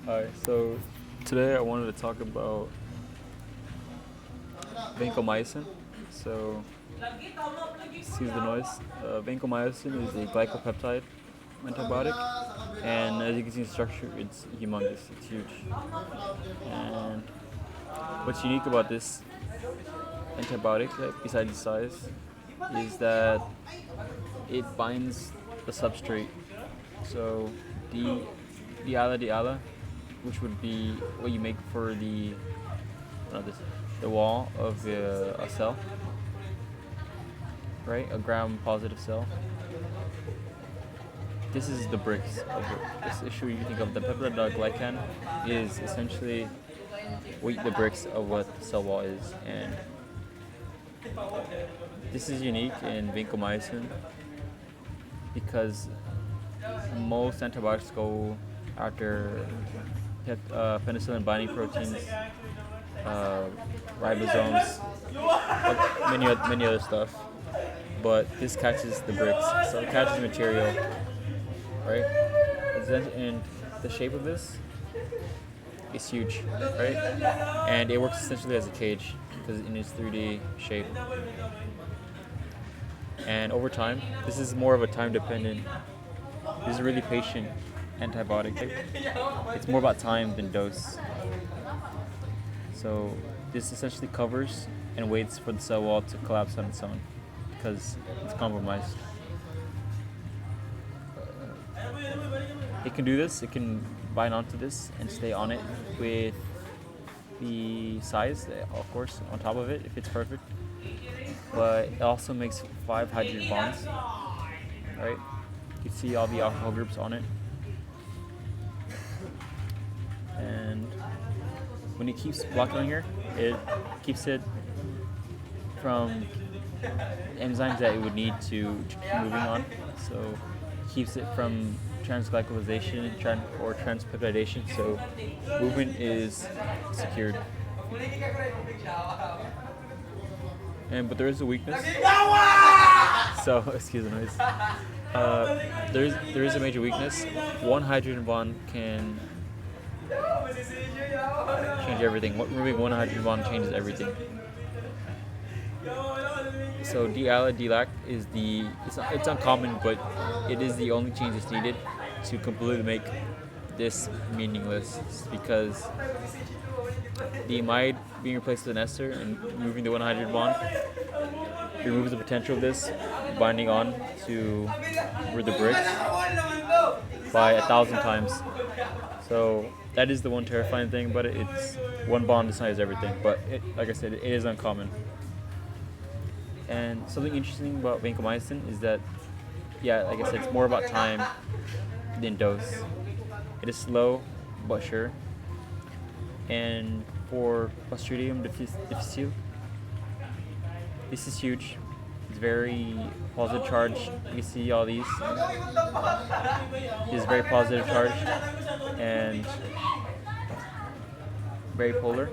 Alright, so today I wanted to talk about vancomycin. So, excuse the noise. Vancomycin is a glycopeptide antibiotic, and as you can see in the structure, it's humongous. It's huge. And what's unique about this antibiotic, besides the size, is that it binds the substrate. So, the diala, which would be what you make for the wall of a cell, right? A gram-positive cell. This is the bricks of this issue. You can think of the peptidoglycan is essentially the bricks of what the cell wall is, and this is unique in vancomycin because most antibiotics go after penicillin binding proteins, ribosomes, many other stuff. But this catches the bricks, so it catches material, right? And the shape of this is huge, right? And it works essentially as a cage because in its 3D shape. And over time, this is more of a time-dependent. This is a really patient antibiotic. It's more about time than dose. So this essentially covers and waits for the cell wall to collapse on its own because it's compromised. It can do this. It can bind onto this and stay on it with the size, of course, on top of it if it's perfect. But it also makes 5 hydrogen bonds, right? You can see all the alcohol groups on it. And when it keeps blocking on here, it keeps it from enzymes that it would need to keep moving on. So it keeps it from transglycosylation or transpeptidation, so movement is secured. But there is a weakness. So excuse the noise. There is a major weakness. One hydrogen bond can change everything. Removing one hydrogen bond changes everything. So D-ala-D-lac is it's uncommon, but it is the only change that's needed to completely make this meaningless, because the amide being replaced with an ester and removing the one hydrogen bond removes the potential of this binding on to where the bricks by 1,000 times. So that is the one terrifying thing, but it's one bond decides everything. But like I said, it is uncommon. And something interesting about vancomycin is that, like I said, it's more about time than dose. It is slow but sure. And for Clostridium difficile, this is huge. It's very positive charge. You can see all these. It's very positive charge and very polar.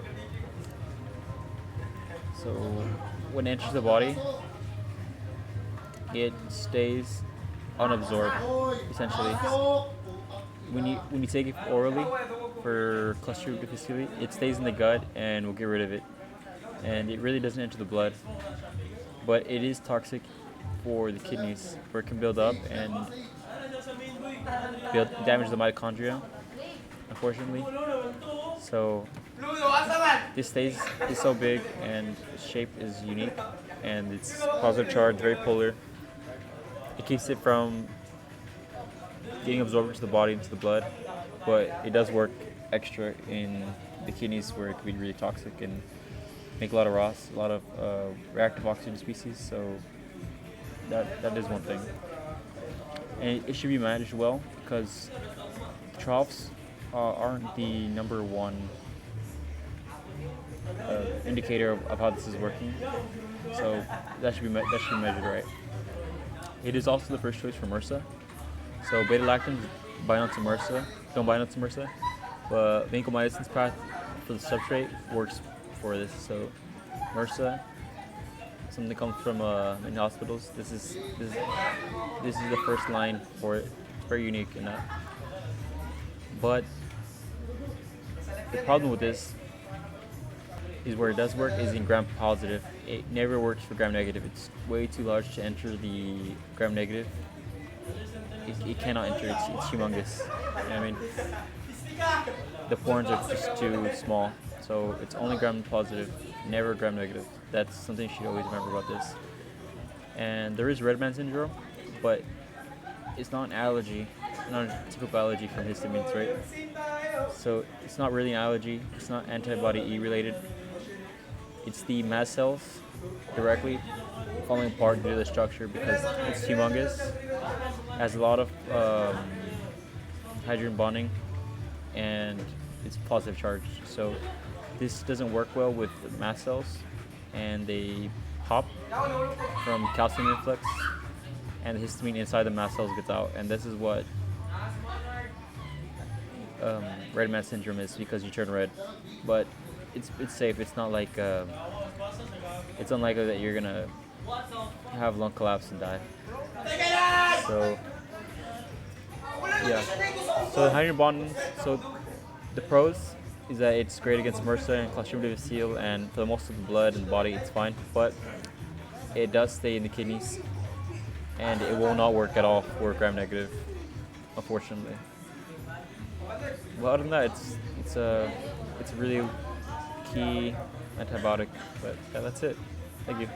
So when it enters the body, it stays unabsorbed, essentially. When you take it orally for Clostridium difficile, it stays in the gut and will get rid of it. And it really doesn't enter the blood. But it is toxic for the kidneys, where it can build up and damage the mitochondria, unfortunately. So this is so big, and its shape is unique, and it's positive charge, very polar. It keeps it from getting absorbed into the body, into the blood, but it does work extra in the kidneys, where it could be really toxic and make a lot of ROS, a lot of reactive oxygen species. So that is one thing, and it should be managed well, because troughs aren't the number one indicator of how this is working. So that should be measured right. It is also the first choice for MRSA. So beta-lactams bind onto MRSA, don't bind onto MRSA, but vancomycin's path for the substrate works for this. So MRSA, something that comes from many hospitals. This is the first line for it. It's very unique in that. But the problem with this is where it does work is in gram positive. It never works for gram negative. It's way too large to enter the gram negative. It cannot enter. It's humongous. You know what I mean? The porins are just too small. So it's only gram positive, never gram negative. That's something you should always remember about this. And there is red man syndrome, but it's not an allergy, not a typical allergy from histamines, right? So it's not really an allergy. It's not antibody E related. It's the mast cells directly falling apart due to the structure because it's humongous. Has a lot of hydrogen bonding, and it's positive charge. So this doesn't work well with mast cells, and they pop from calcium influx, and the histamine inside the mast cells gets out, and this is what red man syndrome is, because you turn red. But it's safe. It's not like it's unlikely that you're gonna have lung collapse and die. So yeah. So the hydrogen bonding. So the pros is that it's great against MRSA and Clostridium difficile, and for most of the blood and the body, it's fine. But it does stay in the kidneys, and it will not work at all for gram negative, unfortunately. Well, other than that, it's a really key antibiotic. But yeah, that's it. Thank you.